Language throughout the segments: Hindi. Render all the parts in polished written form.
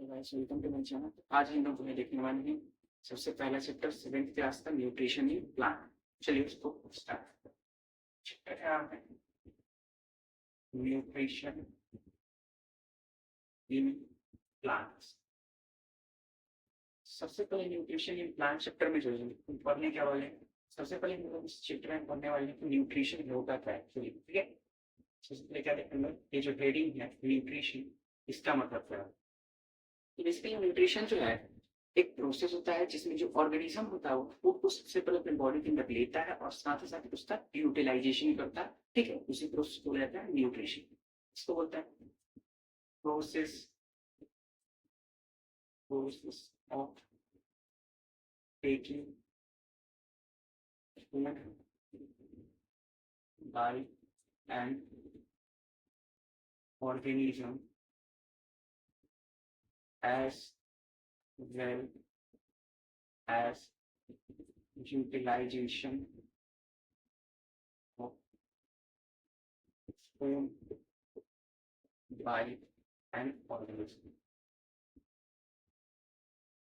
Guys, welcome to my channel. आज हम लोग देखने वाले हैं सबसे पहला चैप्टर 7th क्लास का न्यूट्रिशन इन प्लांट। चलिए उसको स्टार्ट। चैप्टर क्या है? Nutrition in plants. सबसे पहले न्यूट्रिशन इन प्लांट चैप्टर में जो है पढ़ने क्या वाले हैं, सबसे पहले हम लोग इस चैप्टर में पढ़ने वाले हैं कि न्यूट्रिशन होता क्या है। चलिए ठीक है, सबसे पहले क्या देखेंगे, ये जो हेडिंग है न्यूट्रिशन, इसका मतलब क्या है। बेसिकली न्यूट्रिशन जो है एक प्रोसेस होता है जिसमें जो ऑर्गेनिज्म होता है वो फूड को सबसे पहले अपने बॉडी के अंदर लेता है और साथ ही साथ उसका यूटिलाइजेशन करता है। ठीक है, उसी प्रोसेस को कहते हैं न्यूट्रिशन। इसको बोलते हैं process process of taking food by an organism as well as utilization of food by an organism।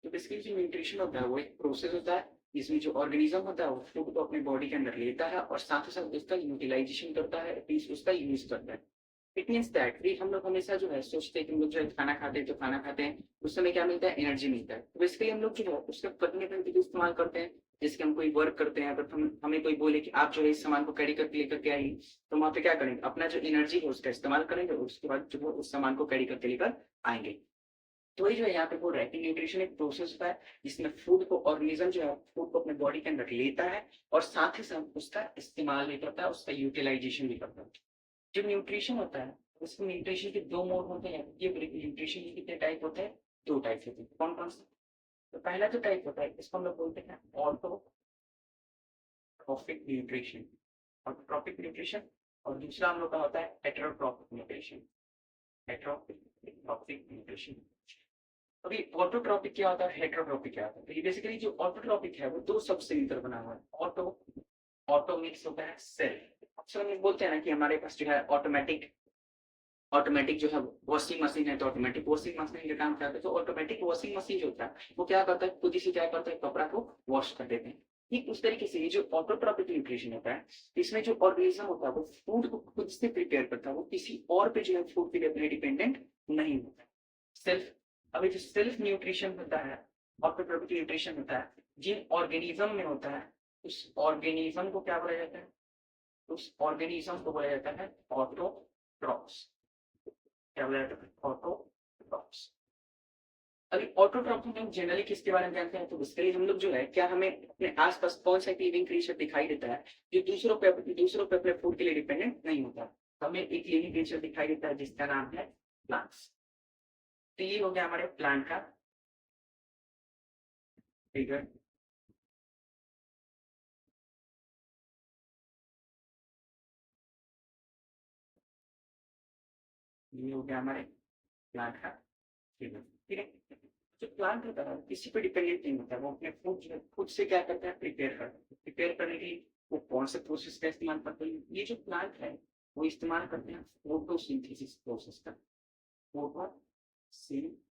तो बेसिकली जो न्यूट्रिशन होता है वो एक प्रोसेस होता है जिसमें जो ऑर्गेनिज्म होता है वो फूड को अपने बॉडी के अंदर लेता है और साथ ही साथ उसका यूटिलाइजेशन करता है, उसका यूज करता है। इट मीन्स दैट कि हम लोग हमेशा जो है सोचते हैं कि हम लोग जो है खाना खाते हैं, तो खाना खाते हैं उस समय क्या मिलता है, एनर्जी मिलता है। तो बेसिकली हम लोग जो है उसका पतले तरीके से इस्तेमाल करते हैं। जैसे हम कोई वर्क करते हैं, अगर हमें कोई बोले कि आप जो है इस सामान को कैरी करके लेकर के आइए, तो वहाँ पे क्या करेंगे, अपना जो एनर्जी है उसका इस्तेमाल करेंगे और उसके बाद जो है उस सामान को कैरी करके लेकर आएंगे। तो वही जो है यहाँ पे बोल रहा है कि न्यूट्रिशन एक प्रोसेस होता है जिसमें फूड को ऑर्गेनिज्म जो है फूड को अपने बॉडी के अंदर लेता है और साथ ही साथ उसका इस्तेमाल भी करता है, उसका यूटिलाइजेशन भी करता है। जो न्यूट्रिशन होता है उसमें न्यूट्रिशन के दो मोड होते हैं। ये न्यूट्रिशन के कितने टाइप होते हैं, दो टाइप होते हैं। कौन कौन से? तो पहला जो टाइप होता है इसको हम लोग बोलते हैं ऑटोट्रॉफिक न्यूट्रिशन, ऑटोट्रॉफिक न्यूट्रिशन। और दूसरा हम लोग का होता है हेटेरोट्रॉफिक न्यूट्रिशन, हेटेरोट्रॉफिक न्यूट्रिशन। अभी ऑटोट्रॉपिक क्या होता है, हेटेरोट्रॉपिक क्या होता है? तो ये बेसिकली जो ऑटोट्रॉपिक है वो दो शब्द से मिलकर बना हुआ है। ऑटो मीन्स होता है सेल्फ। अक्सर हम बोलते हैं ना कि हमारे पास जो है ऑटोमेटिक जो है वॉशिंग मशीन है, तो ऑटोमेटिक वॉशिंग मशीन का काम क्या होता है, तो ऑटोमेटिक वॉशिंग मशीन जो होता है वो क्या करता है, खुद ही से क्या करता है, कपड़ा को वॉश कर देते हैं। ठीक उस तरीके से ये जो ऑटोट्रॉपिक न्यूट्रिशन होता है इसमें जो ऑर्गेनिज्म होता है वो फूड को खुद से प्रिपेयर करता है, वो किसी और पे जो है फूड के लिए अपने डिपेंडेंट नहीं होता है। सेल्फ अभी जो सेल्फ न्यूट्रिशन होता है, ऑटोट्रॉपिक न्यूट्रिशन होता है, जिन ऑर्गेनिज्म में होता है उस ऑर्गेनिज्म को क्या बोला जाता है, उस ऑर्गेनिज्म को बोला जाता है ऑटोट्रॉप्स। क्या बोला जाता है, ऑटोट्रॉप्स। अभी ऑटोट्रॉप में जनरली किसके बारे में जानते हैं, तो बेसिकली हम लोग जो है क्या हमें अपने आसपास कौन सा लिविंग क्रिएचर दिखाई देता है जो दूसरों पे अपने फूड के लिए डिपेंडेंट नहीं होता। तो हमें एक लिविंग क्रिएचर दिखाई देता है जिसका नाम है प्लांट्स। तो ये हो गया हमारे प्लांट का फिगर। ये हो गया हमारे प्लांट का फिगर। ठीक है, जो प्लांट होता है किसी पे डिपेंडेंट नहीं होता, वो अपने फूड जो है खुद से क्या करता है, प्रिपेयर करता है। प्रिपेयर करने के लिए वो कौन से प्रोसेस का इस्तेमाल करते हैं, ये जो प्लांट है वो इस्तेमाल करते हैं फोटोसिंथेसिस प्रोसेस का। फोटोसिंथेसिस,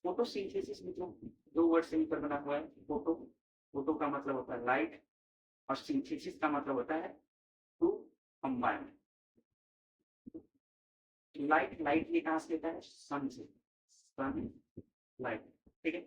फोटोसिंथेसिस मतलब दो वर्ड से मिलकर बना हुआ है। फोटो का मतलब होता है लाइट और सिंथेसिस का मतलब होता है टू कंबाइन। लाइट ये कहां से लेता है, सन से, सन लाइट। ठीक है,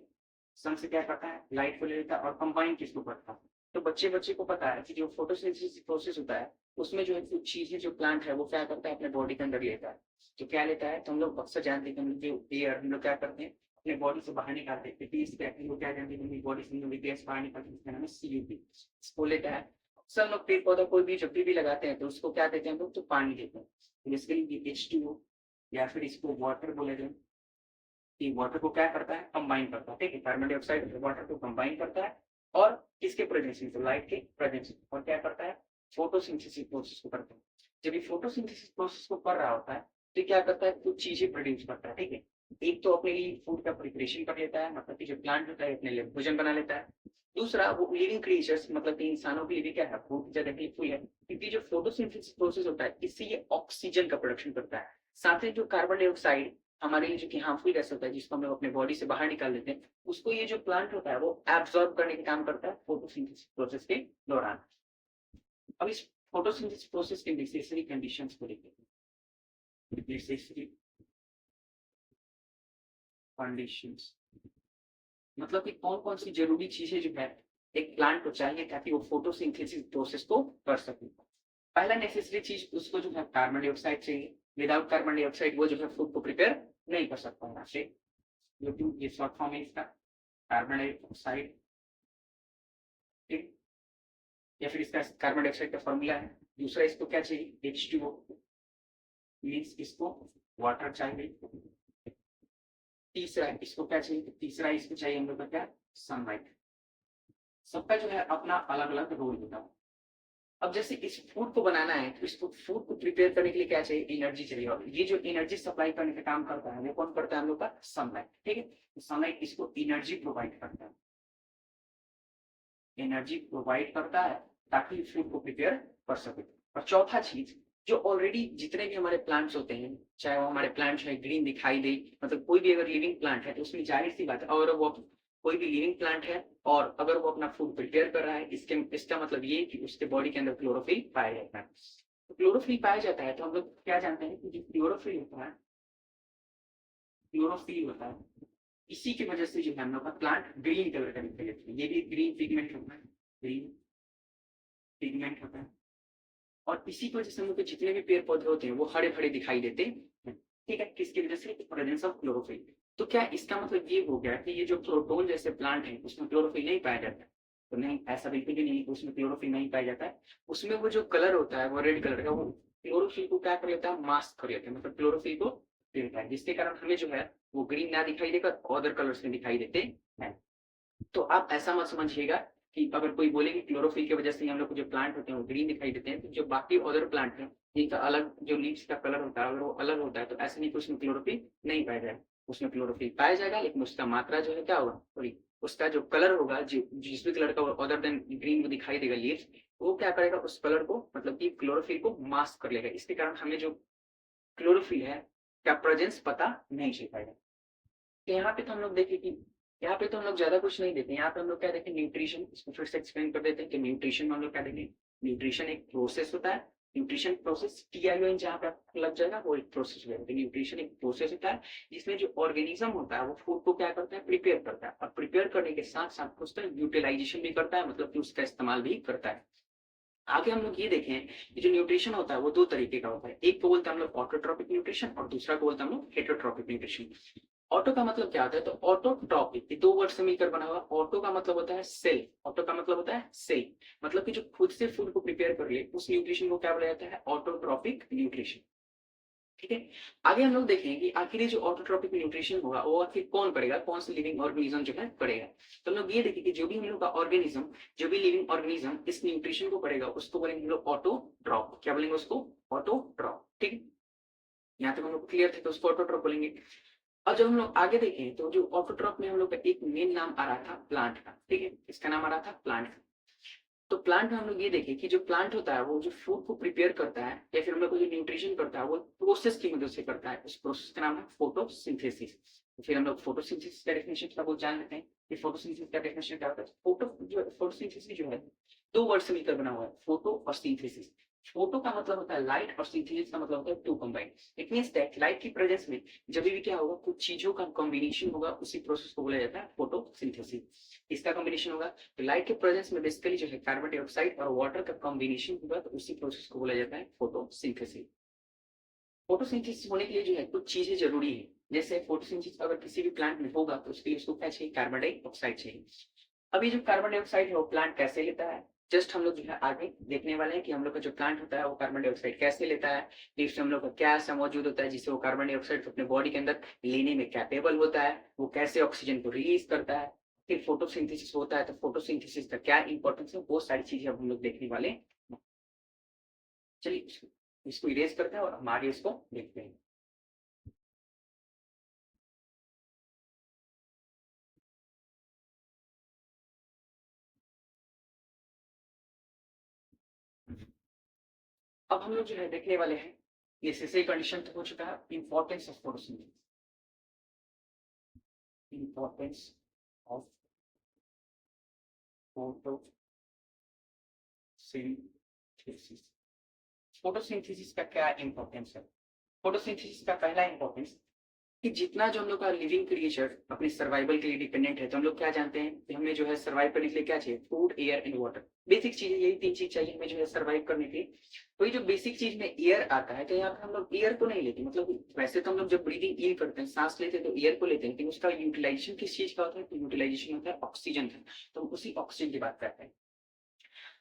सन से क्या करता है, लाइट को ले लेता है और कंबाइन किसको करता है, तो बच्चे को पता है कि जो फोटोसिंथेसिस प्रोसेस होता है उसमें जो है कुछ चीजें जो प्लांट है वो क्या करता है, अपने बॉडी के अंदर लेता है। तो क्या लेता है, तो हम लोग अक्सर जानते हैं कि जो एयर हम लोग क्या करते हैं अपने बॉडी से बाहर निकालते हैं, क्या जानते हैं बॉडी से गैस बाहर निकालते हैं, इसका नाम है सीयूपी। इसको लेता है। सब लोग पेड़ पौधा कोई भी जब भी लगाते हैं तो उसको क्या देते हैं हम लोग, तो पानी देते हैं। बेसिकली H2O या फिर इसको वाटर बोले जाए, कि वाटर को क्या करता है, कंबाइन करता है। ठीक है, कार्बन डाइऑक्साइड वाटर को कंबाइन करता है और किसके प्रेजेंस में, तो लाइट के प्रेजेंस में, और क्या करता है, फोटोसिंथेसिस प्रोसेस को करता है। जब ये फोटोसिंथेसिस प्रोसेस को कर रहा होता है तो क्या करता है, कुछ चीजें प्रोड्यूस करता है। ठीक है, एक तो अपने लिए फूड का प्रिपरेशन कर लेता है, मतलब कि जो प्लांट होता है अपने लिए भोजन बना लेता है। दूसरा वो लिविंग क्रिएचर्स मतलब कि इंसानों के लिए भी क्या है, फूड ज्यादा हेल्पफुल है, क्योंकि जो फोटोसिंथेसिस प्रोसेस होता है इससे ये ऑक्सीजन का प्रोडक्शन करता है। साथ ही जो कार्बन डाइऑक्साइड हमारे लिए जो कि हार्मफुल गैस होता है जिसको हम लोग अपने बॉडी से बाहर निकाल देते हैं, उसको ये जो प्लांट होता है वो एब्जॉर्ब करने का काम करता है फोटोसिंथेसिस प्रोसेस के दौरान। अब इस फोटोसिंथेसिस प्रोसेस के नेसेसरी कंडीशंस को देखते हैं। नेसेसरी कंडीशंस मतलब कि कौन कौन सी जरूरी चीजें जो है एक प्लांट को चाहिए ताकि वो फोटोसिंथेसिस प्रोसेस को कर सके। पहला नेसेसरी चीज उसको जो है कार्बन डाइऑक्साइड चाहिए। विदाउट कार्बन डाइऑक्साइड वो जो है फूड को प्रिपेयर नहीं कर सकता यहाँ से। ये शॉर्ट फॉर्म है इसका, कार्बन डाइऑक्साइड। ठीक, या फिर इसका कार्बन डाइऑक्साइड का फॉर्मूला है। दूसरा इसको क्या चाहिए, H2O, मीन्स इसको वाटर चाहिए। तीसरा इसको क्या चाहिए, तीसरा इसको चाहिए हम लोग का क्या, सनलाइट। सबका जो है अपना अलग अलग रोल होता है। अब जैसे इस फूड को बनाना है तो इस फूड को प्रिपेयर करने के लिए क्या चाहिए, एनर्जी चाहिए। और ये जो एनर्जी सप्लाई करने का काम करता है वो कौन करता है, हम लोग का सनलाइट। ठीक है, सनलाइट इसको एनर्जी प्रोवाइड करता है, एनर्जी प्रोवाइड करता है ताकि फूड को प्रिपेयर कर सके। और चौथा चीज, जो ऑलरेडी जितने भी हमारे प्लांट्स होते हैं, चाहे वो हमारे प्लांट जो है ग्रीन दिखाई दे, मतलब कोई भी अगर लिविंग प्लांट है तो उसमें जाहिर सी बात है, और वो कोई भी लिविंग प्लांट है और अगर वो अपना फूड प्रिपेयर कर रहा है, इसका मतलब ये कि उसके बॉडी के अंदर क्लोरोफिल पाया जाता है। तो क्लोरोफिल पाया जाता है तो हम लोग क्या जानते हैं कि जो क्लोरोफिल होता है, क्लोरोफिल होता है, इसी की वजह से जो है हम लोग का प्लांट ग्रीन कलर का दिखाई देता है। ये भी ग्रीन पिगमेंट होता है, ग्रीन पिगमेंट होता है। और इसी की वजह से हम लोग के जितने भी पेड़ पौधे होते हैं वो हरे भरे दिखाई देते हैं। ठीक है, किसकी वजह से, प्रेजेंस ऑफ क्लोरोफिल। तो क्या इसका मतलब ये हो गया कि ये जो प्रोटोन जैसे प्लांट है उसमें क्लोरोफिल नहीं पाया जाता है? तो नहीं, ऐसा बिल्कुल भी नहीं, उसमें क्लोरोफिल नहीं पाया जाता है। उसमें वो जो कलर होता है वो रेड कलर का, वो क्लोरोफिल को क्या कर लेता है, मास्क कर लेता है, मतलब क्लोरोफिल को देता है, जिसके कारण हमें जो है वो ग्रीन ना दिखाई देकर अदर कलर्स में दिखाई देते हैं। तो आप ऐसा मत समझिएगा कि अगर कोई बोले कि क्लोरोफिल की वजह से हम लोग को जो प्लांट होते हैं वो ग्रीन दिखाई देते हैं, तो जो बाकी अदर प्लांट है जिनका अलग जो लीव्स का कलर होता है अगर वो अलग होता है तो ऐसे नहीं कि उसमें क्लोरोफिल नहीं पाया जाएगा। उसमें क्लोरोफिल पाया जाएगा लेकिन उसका मात्रा जो है क्या होगा, सॉरी, उसका जो कलर होगा जिस भी कलर का अदर देन ग्रीन वो दिखाई देगा लीव्स, वो क्या करेगा, उस कलर को मतलब कि क्लोरोफिल को मास्क कर लेगा। इसके कारण हमें जो क्लोरोफिल है क्या प्रेजेंस पता नहीं चल पाएगा। तो यहाँ पे तो हम लोग देखें कि यहाँ पे तो हम लोग ज्यादा कुछ नहीं देते, यहाँ पे हम लोग क्या देखें, न्यूट्रिशन। इसको फिर से एक्सप्लेन कर देते हैं कि न्यूट्रिशन में हम लोग क्या देखें, न्यूट्रिशन एक प्रोसेस होता है। न्यूट्रिशन प्रोसेस, TION जहाँ पे आपको लग जाएगा वो एक प्रोसेस हो जाएगा। न्यूट्रिशन एक प्रोसेस होता है जिसमें जो ऑर्गेनिज्म होता है वो फूड को क्या करता है, प्रिपेयर करता है, और प्रिपेयर करने के साथ साथ उसका यूटिलाइजेशन भी करता है, मतलब कि उसका इस्तेमाल भी करता है। आगे हम लोग ये देखें कि जो न्यूट्रिशन होता है वो दो तरीके का होता है। एक को बोलते हैं हम लोग ऑटोट्रॉपिक न्यूट्रिशन और दूसरा को बोलते हैं हम लोग हेटरोट्रॉपिक न्यूट्रिशन। ऑटो का मतलब क्या होता है, तो ऑटोट्रॉपिक, ये दो वर्ड से मिलकर बना हुआ। ऑटो का मतलब होता है सेल, ऑटो का मतलब होता है सेल, मतलब कि जो खुद से फूड को प्रिपेयर कर ले उस न्यूट्रिशन को क्या बोला जाता है, ऑटोट्रॉपिक न्यूट्रिशन। ठीक है, आगे हम लोग देखें कि आखिर ये जो ऑटोट्रॉपिक न्यूट्रिशन होगा वो आखिर कौन करेगा, कौन सा लिविंग ऑर्गेनिज्म जो है करेगा। तो हम लोग ये देखें कि जो भी हम लोग का ऑर्गेनिज्म, जो भी लिविंग ऑर्गेनिज्म इस न्यूट्रिशन को करेगा उसको बोलेंगे हम लोग ऑटोट्रॉप। क्या बोलेंगे उसको, ऑटोट्रॉप। ठीक है, यहाँ तक हम लोग क्लियर थे, तो उसको ऑटोट्रॉप बोलेंगे। और जब हम लोग आगे देखें तो जो ऑटोट्रॉप में हम लोग का एक मेन नाम आ रहा था प्लांट का। ठीक है, इसका नाम आ रहा था प्लांट का। तो प्लांट में हम लोग ये देखें कि जो प्लांट होता है वो जो फूड को प्रिपेयर करता है या फिर हम लोग को जो न्यूट्रिशन करता है वो प्रोसेस की मदद से करता है। उस प्रोसेस का नाम है फोटोसिंथेसिस। तो फिर हम लोग फोटोसिंथेसिस का डेफिनेशन का वो जान लेते हैं कि फोटोसिंथेसिस का डेफिनेशन क्या होता है। फोटोसिंथेसिस जो है दो वर्ड से मिलकर बना हुआ है, फोटो और सिंथेसिस। फोटो का मतलब होता है लाइट और सिंथेसिस का मतलब होता है to combine. It means that light की प्रेजेंस में जब भी क्या होगा, कुछ चीजों का कॉम्बिनेशन होगा, उसी प्रोसेस को बोला जाता है फोटोसिंथेसिस। इसका कॉम्बिनेशन होगा तो लाइट के प्रेजेंस में बेसिकली जो है कार्बन डाइऑक्साइड और वाटर का कॉम्बिनेशन होगा, तो उसी प्रोसेस को बोला जाता है फोटोसिंथेसिस। फोटोसिंथेसिस होने के लिए जो है कुछ चीजें जरूरी है। जैसे फोटोसिंथेसिस अगर किसी भी प्लांट में होगा तो उसके लिए उसको क्या चाहिए, कार्बन डाइऑक्साइड चाहिए। अब ये जो कार्बन डाइऑक्साइड है वो प्लांट कैसे लेता है, जस्ट हम लोग जो है आगे देखने वाले हैं कि हम लोग का जो प्लांट होता है वो कार्बन डाइऑक्साइड कैसे लेता है। लीव्स में हम लोग का क्या ऐसा मौजूद होता है जिससे वो कार्बन डाइऑक्साइड अपने बॉडी के अंदर लेने में कैपेबल होता है, वो कैसे ऑक्सीजन को रिलीज करता है। फिर फोटोसिंथेसिस होता है तो फोटोसिंथेसिस का क्या इंपॉर्टेंस है, वो सारी चीजें अब हम लोग देखने वाले हैं। चलिए इसको इरेज करते हैं और हम आगे इसको देखते हैं। अब हम लोग जो है देखने वाले हैं, नेसेसरी कंडीशन तो हो चुका है, importance of photosynthesis. Importance of photosynthesis. Photosynthesis का क्या इंपॉर्टेंस है? फोटोसिंथेसिस का पहला इंपॉर्टेंस कि जितना जो हम लोग का लिविंग क्रिएचर अपने सर्वाइवल के लिए डिपेंडेंट है, तो हम लोग क्या जानते हैं कि हमें जो है सर्वाइव करने के लिए क्या चाहिए? Food, air and water. Basic चीज, यही तीन चीज चाहिए हमें जो है सर्वाइव करने के लिए। तो ये जो बेसिक चीज में एयर आता है, तो यहाँ पे हम लोग एयर को नहीं लेते, मतलब वैसे तो हम लोग जब ब्रीदिंग इन करते हैं, सांस लेते हैं, तो एयर को लेते हैं, लेकिन उसका यूटिलाइजेशन किस चीज का होता है? तो यूटिलाइजेशन होता है ऑक्सीजन का। तो हम उसी ऑक्सीजन की बात करते हैं।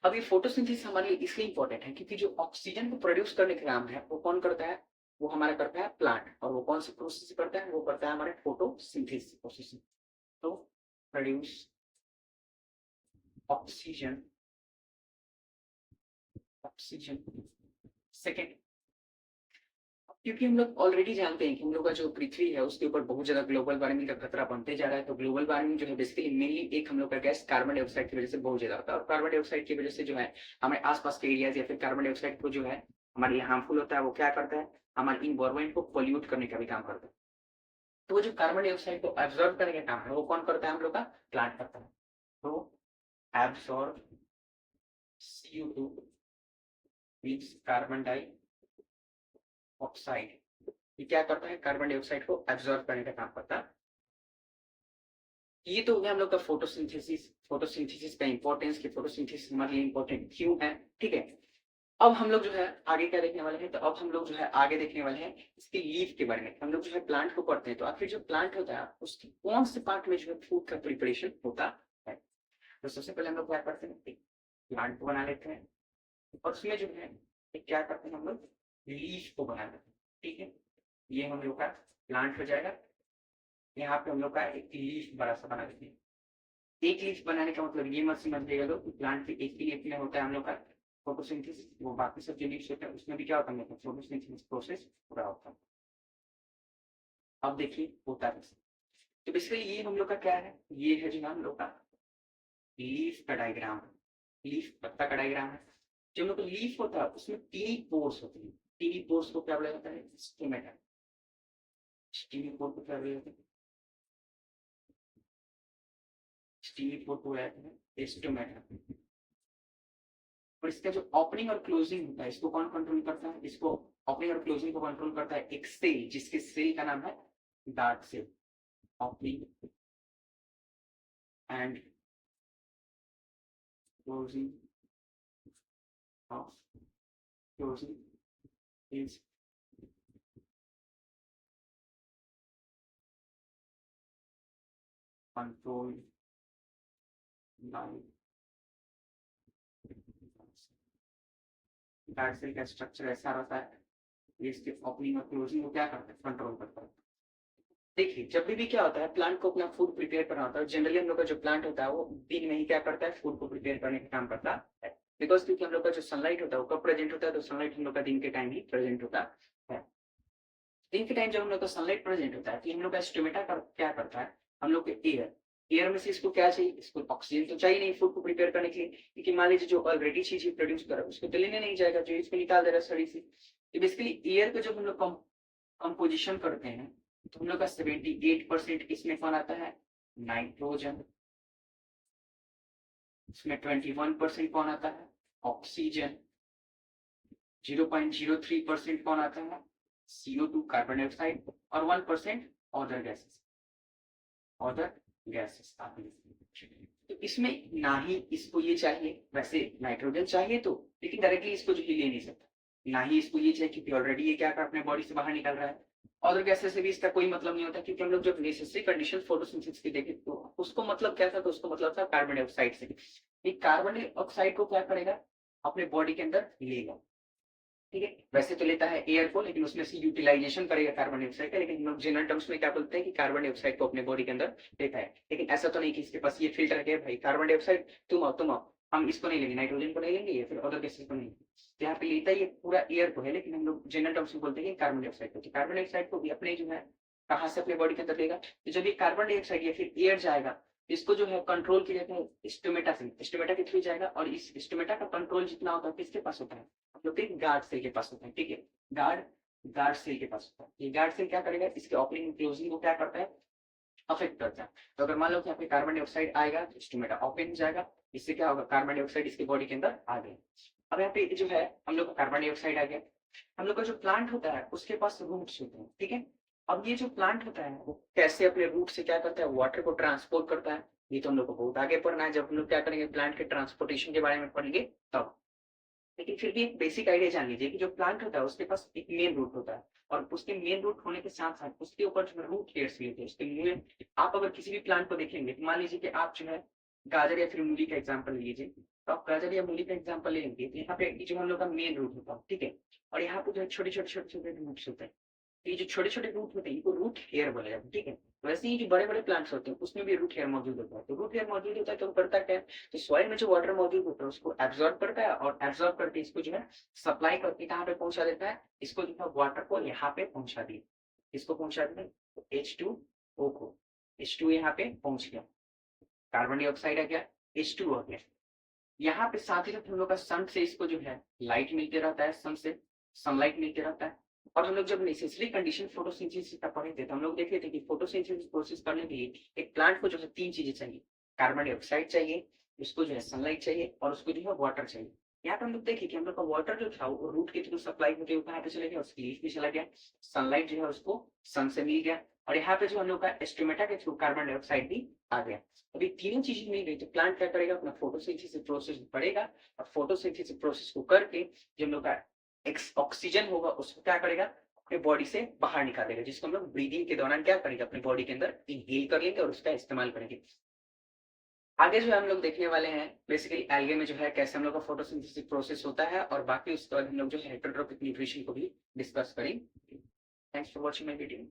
अब ये फोटोसिंथेसिस हमारे लिए इसलिए इंपॉर्टेंट है क्योंकि जो ऑक्सीजन को प्रोड्यूस करने का काम है वो कौन करता है? वो हमारा करता है प्लांट। और वो कौन सी प्रोसेस करता है? वो करता है हमारे फोटोसिंथेसिस प्रोसेस। तो प्रोड्यूस ऑक्सीजन, ऑक्सीजन। सेकेंड, क्योंकि हम लोग ऑलरेडी जानते हैं कि हम लोग का जो पृथ्वी है उसके ऊपर बहुत ज्यादा ग्लोबल वार्मिंग का खतरा बनते जा रहा है। तो ग्लोबल वार्मिंग जो है बेसिकली मेनली एक हम लोग का गैस कार्बन डाइऑक्साइड की वजह से बहुत ज्यादा होता है। और कार्बन डाइऑक्साइड की वजह से जो है हमारे आसपास के एरियाज या फिर कार्बन डाइऑक्साइड को जो है हमारे लिए हार्मफुल होता है। वो क्या करता है? हमारे इन्वायरमेंट को पोल्यूट करने का भी काम करता है। तो वो जो कार्बन डाइऑक्साइड को एब्जॉर्ब करने का काम है वो कौन करता है? हम लोग का प्लांट करता है। तो absorb CO2 means carbon dioxide. ये क्या करता है? कार्बन डाइऑक्साइड को एब्जॉर्ब करने का काम करता है। ये तो हो गया हम लोग का फोटोसिंथेसिस। फोटोसिंथेसिस का इंपॉर्टेंस कि फोटोसिंथेसिस हमारे लिए इंपॉर्टेंट क्यों है, ठीक है। अब हम लोग जो है आगे क्या देखने वाले हैं? तो अब हम लोग जो है आगे देखने वाले हैं इसके लीफ के बारे में। हम लोग जो है प्लांट को पढ़ते हैं, तो आखिर जो प्लांट होता है उसकी कौन से पार्ट में जो है फूड का प्रिपरेशन होता है? तो सबसे पहले हम लोग क्या करते हैं? प्लांट को बना लेते हैं और उसमें जो है क्या करते हैं? हम लोग लीफ को बना लेते हैं, ठीक है। ये हम लोग का प्लांट हो जाएगा। यहाँ पे हम लोग का एक लीफ बड़ा सा बना देते हैं। एक लीफ बनाने का मतलब ये मत समझिएगा लोग, प्लांट के एक ही लीफ में होता है हम लोग का फोटोसिंथेसिस। वो बाकी सब जो लीव्स होते हैं उसमें भी क्या होता है? फोटोसिंथेसिस प्रोसेस पूरा होता है। अब देखिए होता है। तो बेसिकली ये हम लोग का क्या है? ये है जो हम लोग का लीफ का डायग्राम, लीफ पत्ता का डायग्राम है। जो हम लोग का लीफ होता है उसमें टीनी पोर्स होते हैं। टीनी पोर्स को क्या बोला जाता है? स्टोमेटा। टीनी पोर को क्या बोला जाता है? टीनी पोर को बोला जाता है स्टोमेटा। और इसका जो ओपनिंग और क्लोजिंग होता है इसको कौन कंट्रोल करता है? इसको ओपनिंग और क्लोजिंग को कंट्रोल करता है एक सेल, जिसके सेल का नाम है dark cell. Opening and closing of closing is controlled by dark cell का स्ट्रक्चर ऐसा रहता है, ये इसके ओपनिंग और क्लोजिंग को क्या करता है? कंट्रोल करता है। देखिए जब भी क्या होता है प्लांट को अपना फूड प्रिपेयर करना होता है, जनरली हम लोग का जो प्लांट होता है वो दिन में ही क्या करता है? फूड को प्रिपेयर करने का काम करता है। बिकॉज क्योंकि हम लोग का जो सनलाइट होता है वो कब प्रेजेंट होता है? तो सनलाइट हम लोग का दिन के टाइम ही प्रेजेंट होता है। दिन के टाइम जब हम लोग का सनलाइट प्रेजेंट होता है तो हम लोग का स्टोमेटा क्या करता है? हम लोग के एयर, एयर में से इसको क्या चाहिए? इसको ऑक्सीजन तो चाहिए नहीं फूड को प्रिपेयर करने के लिए, क्योंकि मान लीजिए जो ऑलरेडी चीज प्रोड्यूस कर रहा है उसको तो लेने नहीं जाएगा, जो इसको निकाल दे रहा है सड़ी से। तो बेसिकली एयर को जब हम लोग कंपोजिशन करते हैं तो हम लोग का 78% इसमें कौन आता है? नाइट्रोजन। इसमें 21% कौन आता है? ऑक्सीजन। 0.03% कौन आता है? CO2 carbon dioxide. और 1% अदर गैसेस, अदर गैसेस आती है। तो इसमें ना ही इसको ये चाहिए, वैसे नाइट्रोजन चाहिए तो, लेकिन डायरेक्टली इसको जो ले नहीं सकता। ना ही इसको ये चाहिए क्योंकि ऑलरेडी ये क्या अपने बॉडी से बाहर निकल रहा है। अदर गैसेस से भी इसका कोई मतलब नहीं होता, क्योंकि हम लोग जब नेसेसरी कंडीशन फोटोसिंथेसिस की देखें तो उसको मतलब क्या था? तो उसको मतलब था कार्बन डाइऑक्साइड से। ये कार्बन डाइऑक्साइड को क्या करेगा? अपने बॉडी के अंदर लेगा, ठीक है। वैसे तो लेता है एयर को, लेकिन उसमें से यूटिलाइजेशन करेगा कार्बन डाइऑक्साइड का। लेकिन हम लोग जनरल टर्म्स में क्या बोलते हैं कि कार्बन डाइऑक्साइड को अपने बॉडी के अंदर लेता है। लेकिन ऐसा तो नहीं कि इसके पास ये फिल्टर है भाई कार्बन डाइऑक्साइड तुम आओ हम इसको नहीं लेंगे, नाइट्रोजन को नहीं लेंगे या फिर अदर गैसेस को नहीं। तो यहाँ पे लेता ही पूरा एयर को है, लेकिन हम लोग जनरल टर्म्स में बोलते हैं कार्बन डाइऑक्साइड को। कार्बन डाइऑक्साइड को भी अपने जो है कहाँ से अपने बॉडी के अंदर लेगा? तो जब ये कार्बन डाइऑक्साइड या फिर एयर जाएगा इसको जो है कंट्रोल किया जाता है स्टोमेटा से, स्टोमेटा के थ्रू जाएगा। और इस स्टोमेटा का कंट्रोल जितना होता है किसके पास होता है? हम लोग के गार्ड सेल के पास होता है, ठीक है। गार्ड सेल के पास होता है। ये गार्ड सेल क्या करेगा? इसके ओपनिंग क्लोजिंग को क्या करता है? अफेक्ट करता है। तो अगर मान लो कि यहाँ पे कार्बन डाइऑक्साइड आएगा तो स्टोमेटा ओपन हो जाएगा, इससे क्या होगा, कार्बन डाइऑक्साइड इसके बॉडी के अंदर आ गया। अब यहाँ पे जो है हम लोग का कार्बन डाइऑक्साइड आ गया, हम लोग का जो प्लांट होता है उसके पास रूट्स होते हैं, ठीक है। अब ये जो प्लांट होता है वो कैसे अपने रूट से क्या करता है, वाटर को ट्रांसपोर्ट करता है, ये तो हम लोग को बहुत आगे पढ़ना है, जब हम लोग क्या करेंगे प्लांट के ट्रांसपोर्टेशन के बारे में पढ़ेंगे तब। लेकिन फिर भी एक बेसिक आइडिया जान लीजिए कि जो प्लांट होता है उसके पास एक मेन रूट होता है, और उसके मेन रूट होने के साथ साथ उसके ऊपर जो रूट हेयर्स भी होते हैं। उसके मुंह में आप अगर किसी भी प्लांट को देखेंगे तो मान लीजिए कि आप जो है गाजर या फिर मूली का एग्जाम्पल लीजिए, तो आप गाजर या मूली का एग्जाम्पल लेंगे तो यहाँ पे जो हम लोग का मेन रूट होता है, ठीक है, और यहाँ पे जो है छोटे छोटे छोटे छोटे रूट्स होते हैं। ये जो छोटे छोटे रूट होते हैं इनको रूट हेयर बोला जाता है, ठीक है। वैसे ही जो बड़े बड़े प्लांट्स होते हैं उसमें भी रूट हेयर मौजूद होता है। तो रूट हेयर मौजूद होता है तो करता क्या है, तो सॉइल में जो वाटर मौजूद होता है उसको एब्जॉर्ब करता है, और एब्जॉर्ब करके इसको जो है सप्लाई करके कहाँ पे पहुंचा देता है, इसको जो है वाटर को यहाँ पे पहुंचा दिया, इसको पहुंचा दिया H2O को, H2 यहाँ पे पहुंच गया, कार्बन डाइऑक्साइड आ गया, H2 हो गया। यहाँ पे साथ ही साथ हम लोग का सन से इसको जो है लाइट मिलते रहता है, सन से सनलाइट मिलते रहता है। और हम लोग जब नेसेसरी कंडीशन फोटोसिंथेसिस का पढ़े थे तो हम लोग देखे थे कि फोटोसिंथेसिस प्रोसेस करने के लिए एक प्लांट को जो है 3 चीजें चाहिए, कार्बन डाइऑक्साइड चाहिए, उसको जो है सनलाइट चाहिए, और उसको जो है वाटर चाहिए। यहाँ पे हम लोग देखे कि हम लोग का वाटर जो था वो रूट के थ्रू सप्लाई होते हुए कहाँ पे चले गया, उसकी लीफ में चला गया, सनलाइट जो है उसको सन से मिल गया, और यहाँ पे जो हम लोग का एस्टोमेटा के थ्रू कार्बन डाइऑक्साइड भी आ गया। अभी तीनों चीजें मिल गई तो प्लांट क्या करेगा, अपना फोटोसिंथेसिस प्रोसेस बढ़ेगा, और फोटोसिंथेसिस प्रोसेस को करके जो हम लोग का ऑक्सीजन होगा उसको क्या करेगा, अपने बॉडी से बाहर निकाल देगा, जिसको हम लोग ब्रीदिंग के दौरान क्या करेंगे, अपने बॉडी के अंदर इनहेल कर लेंगे और उसका इस्तेमाल करेंगे। आगे जो है हम लोग देखने वाले हैं बेसिकली एल्गे में जो है कैसे हम लोग का फोटोसिंथेसिस प्रोसेस होता है, और बाकी उसके बाद हम लोग जो है हेटेरोट्रॉपिक न्यूट्रिशन को भी डिस्कस करेंगे। Thanks for watching my video.